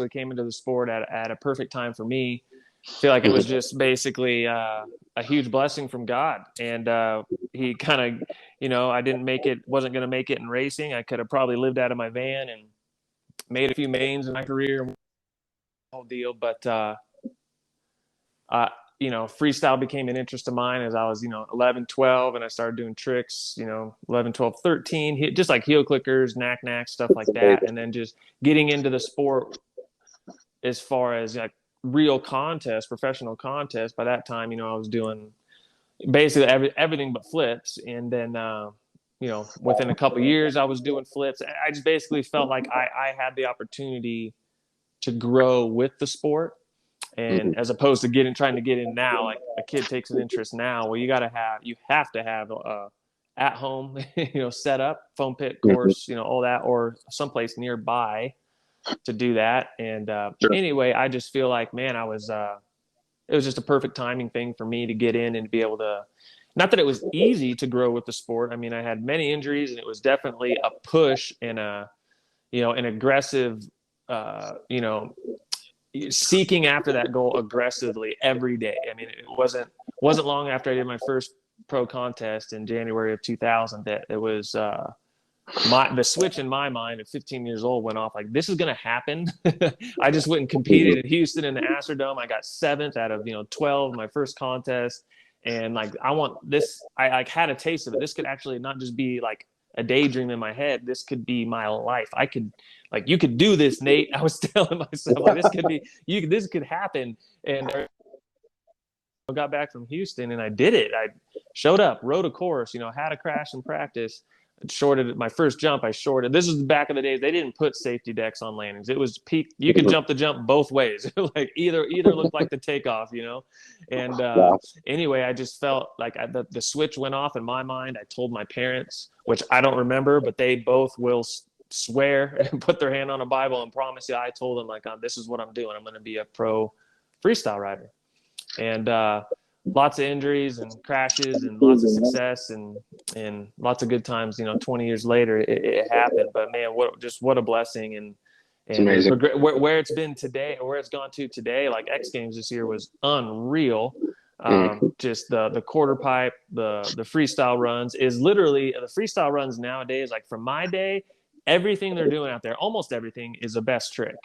came into the sport at a perfect time for me. I feel like it was just basically a huge blessing from God. And he kind of, I didn't make it, wasn't going to make it in racing. I could have probably lived out of my van and made a few mains in my career, whole deal. But, freestyle became an interest of mine as I was, 11, 12, and I started doing tricks, 11, 12, 13, just like heel clickers, knack, stuff like that. And then just getting into the sport as far as like real contest, professional contest. By that time, I was doing basically everything but flips. And then, within a couple of years, I was doing flips. I just basically felt like I had the opportunity to grow with the sport. And as opposed to trying to get in now, like a kid takes an interest now, well, you have to have at home, set up, foam pit course, all that, or someplace nearby to do that. And anyway, I just feel like, man, it was just a perfect timing thing for me to get in and be able to, not that it was easy to grow with the sport. I mean, I had many injuries and it was definitely a push and an aggressive, seeking after that goal aggressively every day. I mean, it wasn't long after I did my first pro contest in January of 2000 that it was the switch in my mind at 15 years old went off. Like, this is going to happen. I just went and competed in Houston in the Astrodome. I got 7th out of 12 my first contest, and like I want this. I like had a taste of it. This could actually not just be like a daydream in my head. This could be my life. I could, like, you could do this, Nate. I was telling myself, like, this could happen. And I got back from Houston and I did it. I showed up, rode a course, had a crash in practice, shorted my first jump. I shorted. This is back in the days. They didn't put safety decks on landings. It was peak. You could jump the jump both ways. Like either looked like the takeoff, And anyway, I just felt like the switch went off in my mind. I told my parents, which I don't remember, but they both will swear and put their hand on a Bible and promise you. I told them, like, this is what I'm doing. I'm going to be a pro freestyle rider. And lots of injuries and crashes and lots of success and lots of good times. 20 years later, it happened. But man, what a blessing. And it's amazing. Where it's been today, or where it's gone to today, like X Games this year was unreal. Just the quarter pipe, the freestyle runs is literally the freestyle runs nowadays. Like from my day, everything they're doing out there, almost everything is a best trick.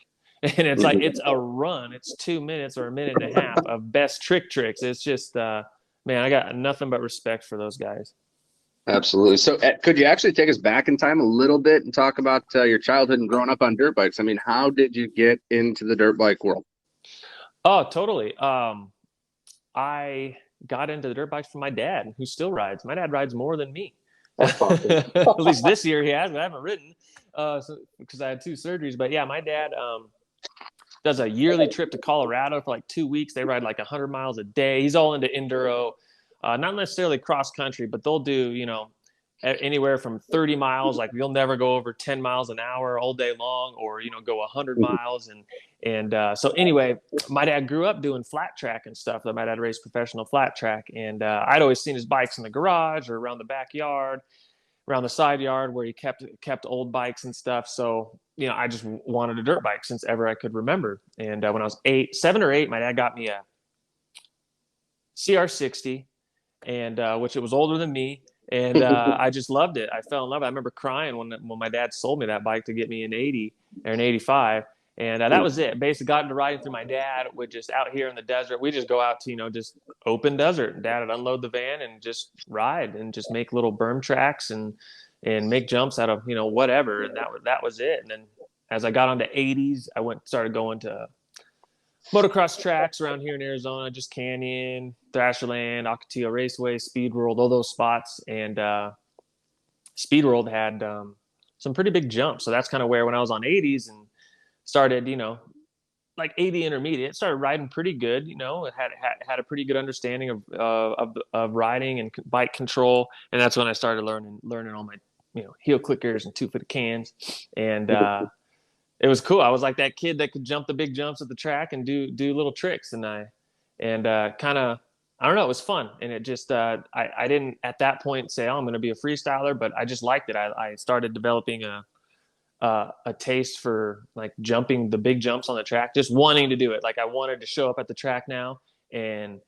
And it's like, it's a run. It's 2 minutes or a minute and a half of best tricks. It's just, man, I got nothing but respect for those guys. Absolutely. So could you actually take us back in time a little bit and talk about your childhood and growing up on dirt bikes? I mean, how did you get into the dirt bike world? Oh, totally. I got into the dirt bikes from my dad, who still rides. My dad rides more than me. At least this year he has, but I haven't ridden because I had 2 surgeries. But yeah, my dad does a yearly trip to Colorado for like 2 weeks. They ride like 100 miles a day. He's all into enduro, not necessarily cross country, but they'll do, anywhere from 30 miles. Like you'll never go over 10 miles an hour all day long, or, go 100 miles. And so anyway, my dad grew up doing flat track and stuff. My dad raced professional flat track. And I'd always seen his bikes in the garage or around the backyard, around the side yard where he kept old bikes and stuff. So, I just wanted a dirt bike since ever I could remember. And when I was 7 or 8, my dad got me a CR60, and which it was older than me. And I just loved it. I fell in love. I remember crying when my dad sold me that bike to get me an 80 or an 85. And that was it. Basically got into riding through my dad would just out here in the desert. We just go out to, just open desert. And Dad would unload the van and just ride and just make little berm tracks and make jumps out of, whatever. And that was it. And then as I got onto 80s, I started going to motocross tracks around here in Arizona, just Canyon, Thrasherland, Ocotillo Raceway, Speed World, all those spots. And Speed World had some pretty big jumps. So that's kind of where, when I was on 80s and started, like 80 intermediate, started riding pretty good, it had a pretty good understanding of riding and bike control. And that's when I started learning all my, heel clickers and 2-foot cans. And it was cool. I was like that kid that could jump the big jumps at the track and do little tricks. And kind of, I don't know, it was fun. And it just, I didn't at that point say, oh, I'm going to be a freestyler, but I just liked it. I started developing a a taste for like jumping the big jumps on the track, just wanting to do it. Like I wanted to show up at the track now and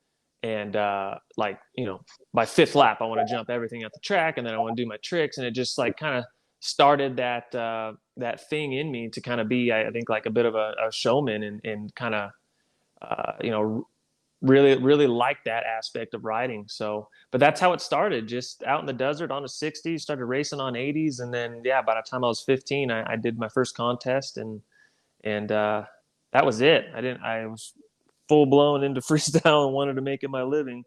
like, you know, by fifth lap, I want to jump everything at the track, and then I want to do my tricks. And it just like kind of started that that thing in me to kind of be, I think, like a bit of a showman, and kind of you know, really like that aspect of riding. So, but that's how it started, just out in the desert on a 60, started racing on 80s. And then, yeah, by the time I was 15, I did my first contest, and that was it. I was full blown into freestyle and wanted to make it my living.